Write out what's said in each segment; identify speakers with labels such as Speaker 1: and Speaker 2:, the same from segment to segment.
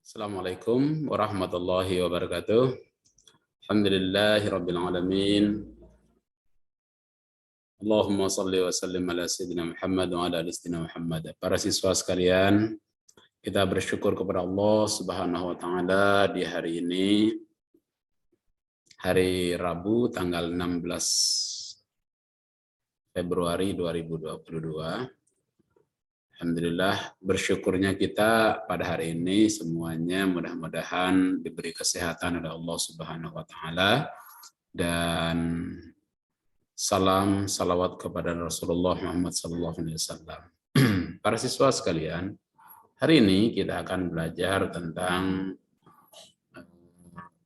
Speaker 1: Assalamualaikum warahmatullahi wabarakatuh. Alhamdulillahirabbil alamin. Allahumma shalli wa sallim ala sayyidina Muhammad wa ala ali sayyidina Muhammad. Para siswa sekalian, kita bersyukur kepada Allah Subhanahu wa taala di hari ini, hari Rabu tanggal 16 Februari 2022. Alhamdulillah, bersyukurnya kita pada hari ini semuanya mudah-mudahan diberi kesehatan oleh Allah Subhanahu wa taala, dan salam salawat kepada Rasulullah Muhammad sallallahu alaihi wasallam. Para siswa sekalian, hari ini kita akan belajar tentang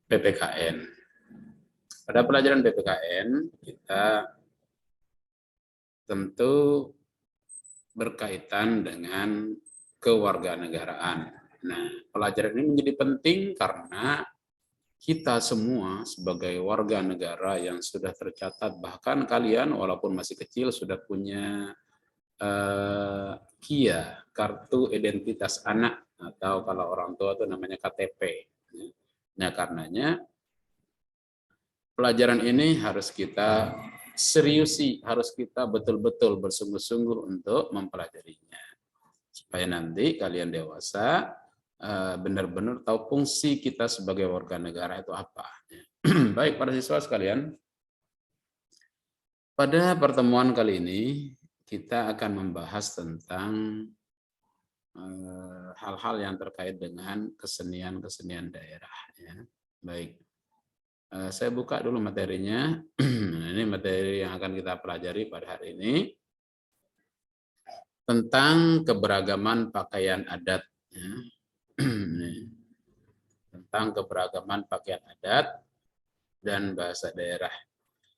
Speaker 1: PPKN. Pada pelajaran PPKN kita tentu berkaitan dengan kewarganegaraan. Nah, pelajaran ini menjadi penting karena kita semua sebagai warga negara yang sudah tercatat, bahkan kalian walaupun masih kecil sudah punya KIA, kartu identitas anak, atau kalau orang tua itu namanya KTP. Nah, karenanya pelajaran ini harus kita seriusi, harus kita betul-betul bersungguh-sungguh untuk mempelajarinya. Supaya nanti kalian dewasa benar-benar tahu fungsi kita sebagai warga negara itu apa. Baik, para siswa sekalian, pada pertemuan kali ini kita akan membahas tentang hal-hal yang terkait dengan kesenian-kesenian daerah. Baik. Saya buka dulu materinya. Ini materi yang akan kita pelajari pada hari ini tentang keberagaman pakaian adat. Tentang keberagaman pakaian adat dan bahasa daerah.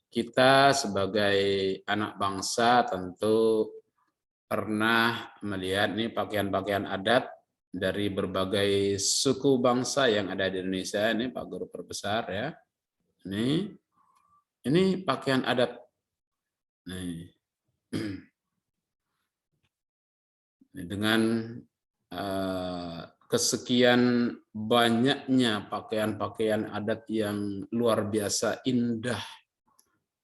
Speaker 1: Kita sebagai anak bangsa tentu pernah melihat nih pakaian-pakaian adat dari berbagai suku bangsa yang ada di Indonesia. Ini Pak Guru Perbesar ya. Ini pakaian adat. Dengan kesekian banyaknya pakaian-pakaian adat yang luar biasa indah,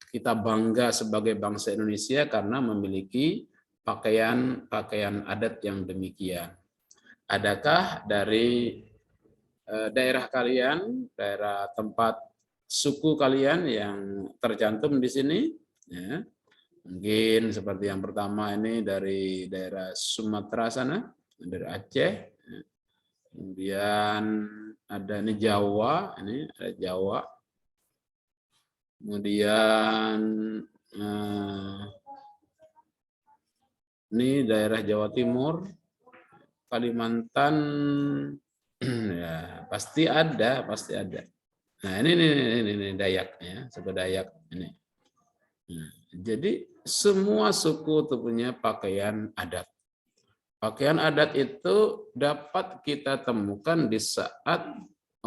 Speaker 1: kita bangga sebagai bangsa Indonesia karena memiliki pakaian-pakaian adat yang demikian. Adakah dari daerah kalian, daerah tempat suku kalian yang tercantum di sini? Ya. Mungkin seperti yang pertama ini dari daerah Sumatera sana, dari Aceh. Kemudian ada ini Jawa, ini ada Jawa. Kemudian ini daerah Jawa Timur, Kalimantan, ya pasti ada, pasti ada. Nah ini Dayak ya, suku Dayak ini. Nah, jadi semua suku itu punya pakaian adat. Pakaian adat itu dapat kita temukan di saat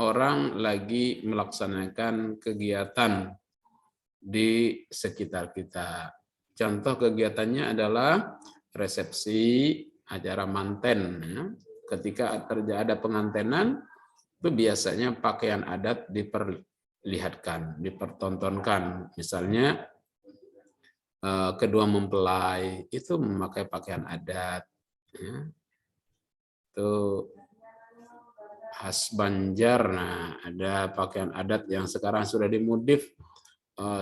Speaker 1: orang lagi melaksanakan kegiatan di sekitar kita. Contoh kegiatannya adalah resepsi, acara manten. Ketika terjadi pengantenan, itu biasanya pakaian adat diperlihatkan, dipertontonkan. Misalnya kedua mempelai itu memakai pakaian adat. Itu khas Banjar. Nah, ada pakaian adat yang sekarang sudah dimodif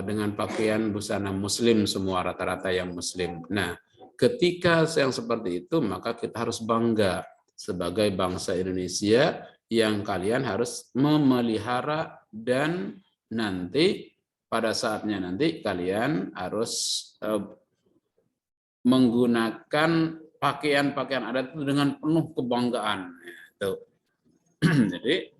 Speaker 1: dengan pakaian busana muslim, semua rata-rata yang muslim. Nah, ketika yang seperti itu, maka kita harus bangga sebagai bangsa Indonesia yang kalian harus memelihara, dan nanti pada saatnya nanti kalian harus menggunakan pakaian-pakaian adat itu dengan penuh kebanggaan. Jadi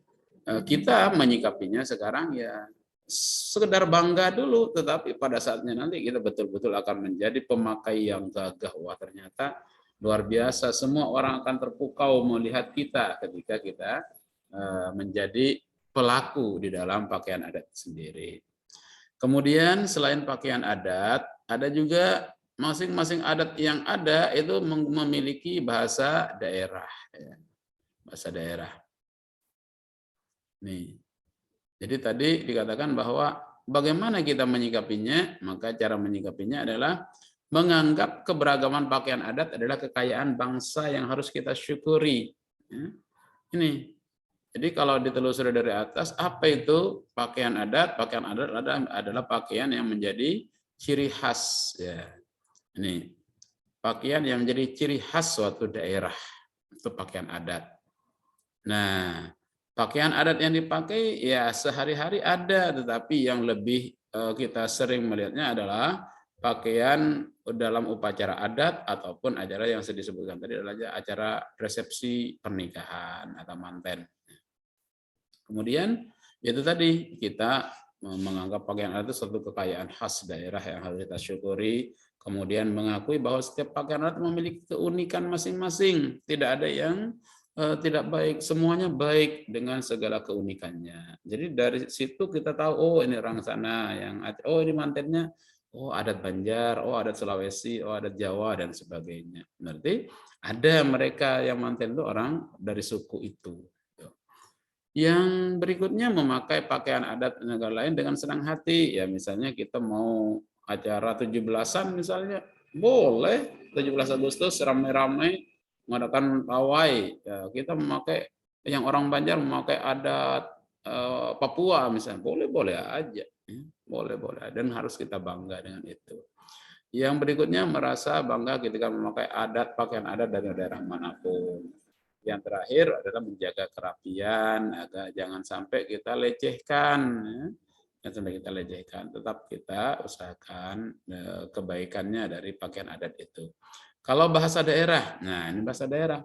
Speaker 1: kita menyikapinya sekarang ya sekedar bangga dulu, tetapi pada saatnya nanti kita betul-betul akan menjadi pemakai yang gagah. Wah, ternyata luar biasa, semua orang akan terpukau melihat kita ketika kita menjadi pelaku di dalam pakaian adat sendiri. Kemudian selain pakaian adat, ada juga masing-masing adat yang ada itu memiliki bahasa daerah. Bahasa daerah. Nih. Jadi tadi dikatakan bahwa bagaimana kita menyikapinya, maka cara menyikapinya adalah menganggap keberagaman pakaian adat adalah kekayaan bangsa yang harus kita syukuri. Ya. Ini. Jadi kalau ditelusuri dari atas, apa itu pakaian adat? Pakaian adat adalah pakaian yang menjadi ciri khas. Ya. Ini pakaian yang menjadi ciri khas suatu daerah. Itu pakaian adat. Nah, pakaian adat yang dipakai ya sehari-hari ada, tetapi yang lebih kita sering melihatnya adalah pakaian dalam upacara adat ataupun acara yang saya disebutkan tadi adalah acara resepsi pernikahan atau manten. Kemudian itu tadi kita menganggap pakaian adat itu suatu kekayaan khas daerah yang harus kita syukuri, kemudian mengakui bahwa setiap pakaian adat memiliki keunikan masing-masing, tidak ada yang tidak baik, semuanya baik dengan segala keunikannya. Jadi dari situ kita tahu, oh ini orang sana, oh ini mantennya, oh adat Banjar, oh adat Sulawesi, oh adat Jawa dan sebagainya. Berarti ada mereka yang manten itu orang dari suku itu. Yang berikutnya memakai pakaian adat negara lain dengan senang hati. Ya misalnya kita mau acara 17-an misalnya, boleh 17 Agustus ramai-ramai mengadakan pawai. Ya, kita memakai, yang orang Banjar memakai adat Papua misalnya, boleh-boleh aja. Boleh-boleh, dan harus kita bangga dengan itu. Yang berikutnya merasa bangga ketika memakai pakaian adat dari daerah manapun. Yang terakhir adalah menjaga kerapian agar jangan sampai kita lecehkan, jangan sampai kita lecehkan. Tetap kita usahakan kebaikannya dari pakaian adat itu. Kalau bahasa daerah, nah ini bahasa daerah.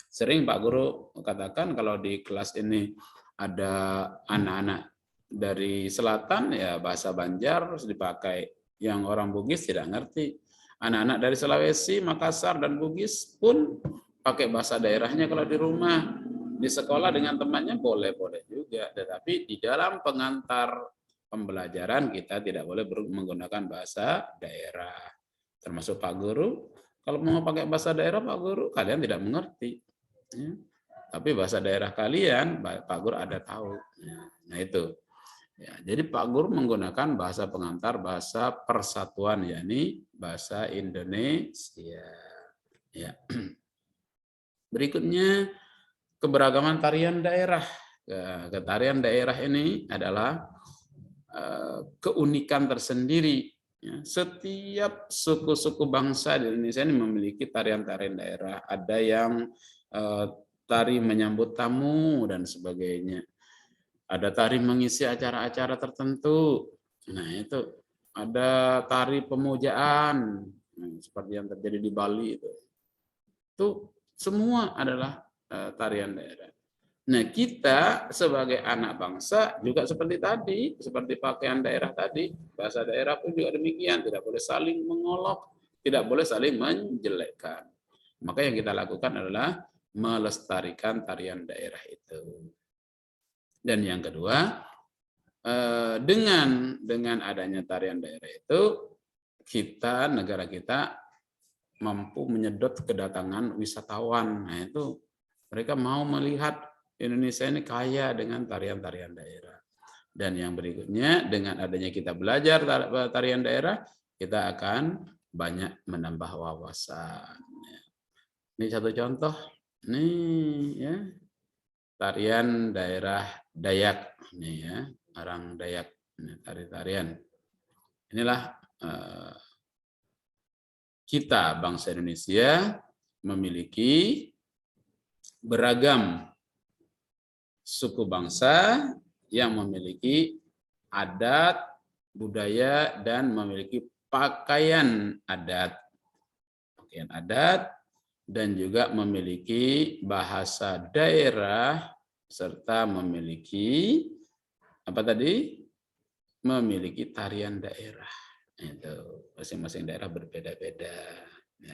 Speaker 1: Sering Pak Guru katakan kalau di kelas ini ada anak-anak dari selatan ya bahasa Banjar harus dipakai. Yang orang Bugis tidak ngerti. Anak-anak dari Sulawesi, Makassar dan Bugis pun pakai bahasa daerahnya kalau di rumah. Di sekolah dengan temannya boleh-boleh juga. Tetapi di dalam pengantar pembelajaran kita tidak boleh menggunakan bahasa daerah. Termasuk Pak Guru. Kalau mau pakai bahasa daerah Pak Guru, kalian tidak mengerti. Ya. Tapi bahasa daerah kalian, Pak Guru ada tahu. Nah itu. Ya, jadi Pak Guru menggunakan bahasa pengantar, bahasa persatuan, yakni bahasa Indonesia. Ya. Berikutnya keberagaman tarian daerah. Tarian daerah ini adalah keunikan tersendiri. Setiap suku-suku bangsa di Indonesia ini memiliki tarian-tarian daerah. Ada yang tari menyambut tamu dan sebagainya. Ada tari mengisi acara-acara tertentu. Nah itu ada tari pemujaan seperti yang terjadi di Bali itu. Itu semua adalah tarian daerah. Nah, kita sebagai anak bangsa juga seperti tadi, seperti pakaian daerah tadi, bahasa daerah pun juga demikian, tidak boleh saling mengolok, tidak boleh saling menjelekkan. Maka yang kita lakukan adalah melestarikan tarian daerah itu. Dan yang kedua, dengan adanya tarian daerah itu, negara kita mampu menyedot kedatangan wisatawan. Nah itu mereka mau melihat Indonesia ini kaya dengan tarian-tarian daerah. Dan yang berikutnya, dengan adanya kita belajar tarian daerah, kita akan banyak menambah wawasan. Ini satu contoh, nih ya, tarian daerah Dayak, nih ya, orang Dayak, tari-tarian. Inilah kita bangsa Indonesia memiliki beragam suku bangsa yang memiliki adat, budaya, dan memiliki pakaian adat. Pakaian adat dan juga memiliki bahasa daerah serta memiliki apa tadi? Memiliki tarian daerah. Itu masing-masing daerah berbeda-beda.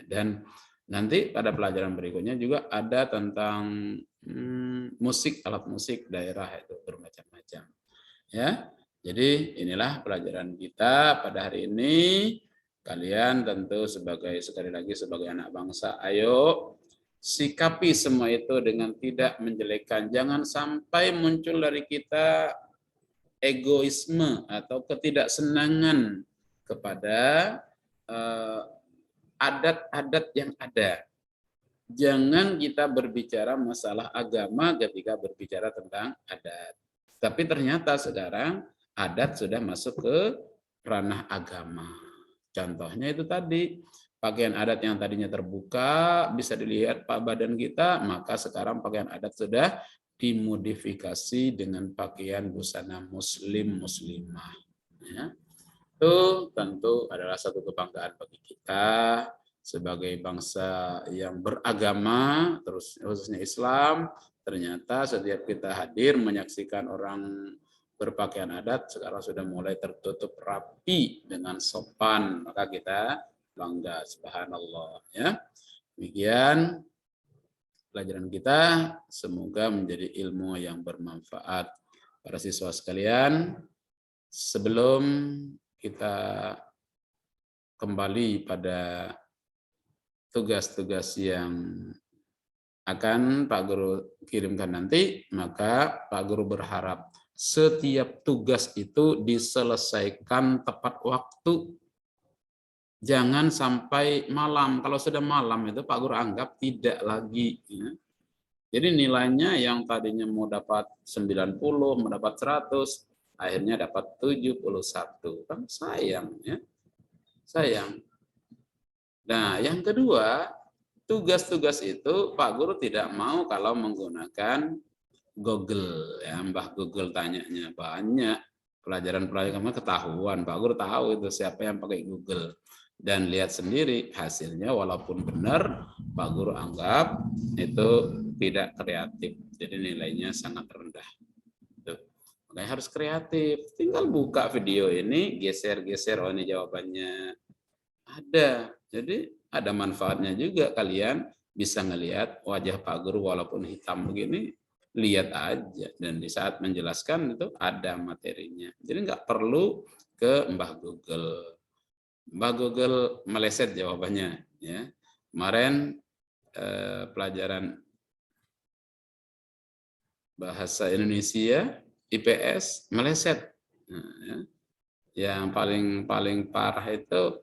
Speaker 1: Dan nanti pada pelajaran berikutnya juga ada tentang musik, alat musik daerah itu bermacam-macam. Ya, jadi inilah pelajaran kita pada hari ini. Kalian tentu sekali lagi sebagai anak bangsa, ayo sikapi semua itu dengan tidak menjelekkan. Jangan sampai muncul dari kita egoisme atau ketidaksenangan kepada adat-adat yang ada. Jangan kita berbicara masalah agama ketika berbicara tentang adat. Tapi ternyata sekarang adat sudah masuk ke ranah agama. Contohnya itu tadi, pakaian adat yang tadinya terbuka, bisa dilihat badan kita, maka sekarang pakaian adat sudah dimodifikasi dengan pakaian busana muslim-muslimah. Ya. Itu tentu adalah satu kebanggaan bagi kita sebagai bangsa yang beragama, terus khususnya Islam. Ternyata setiap kita hadir menyaksikan orang berpakaian adat sekarang sudah mulai tertutup rapi dengan sopan, maka kita bangga, subhanallah, ya. Demikian pelajaran kita, semoga menjadi ilmu yang bermanfaat. Para siswa sekalian, sebelum kita kembali pada tugas-tugas yang akan Pak Guru kirimkan nanti, maka Pak Guru berharap setiap tugas itu diselesaikan tepat waktu. Jangan sampai malam. Kalau sudah malam itu Pak Guru anggap tidak lagi. Ya. Jadi nilainya yang tadinya mau dapat 90, mau dapat 100, akhirnya dapat 71. Kan sayang, ya. Sayang. Nah, yang kedua, tugas-tugas itu Pak Guru tidak mau kalau menggunakan Google. Ya, Mbah Google tanyanya banyak. Pelajaran-pelajaran ketahuan. Pak Guru tahu itu siapa yang pakai Google. Dan lihat sendiri hasilnya walaupun benar, Pak Guru anggap itu tidak kreatif. Jadi nilainya sangat rendah. Tuh. Makanya harus kreatif. Tinggal buka video ini, geser-geser, oh ini jawabannya. Ada. Jadi ada manfaatnya juga, kalian bisa ngelihat wajah Pak Guru walaupun hitam begini, lihat aja. Dan di saat menjelaskan itu ada materinya. Jadi nggak perlu ke Mbah Google. Mbah Google meleset jawabannya. Ya. Kemarin pelajaran bahasa Indonesia IPS meleset. Nah, ya. Yang paling parah itu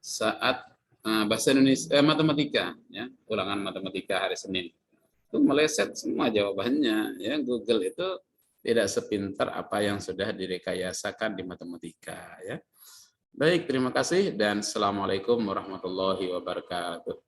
Speaker 1: saat bahasa Indonesia matematika, ya, ulangan matematika hari Senin itu meleset semua jawabannya. Ya, Google itu tidak sepintar apa yang sudah direkayasakan di matematika. Ya. Baik, terima kasih dan assalamualaikum warahmatullahi wabarakatuh.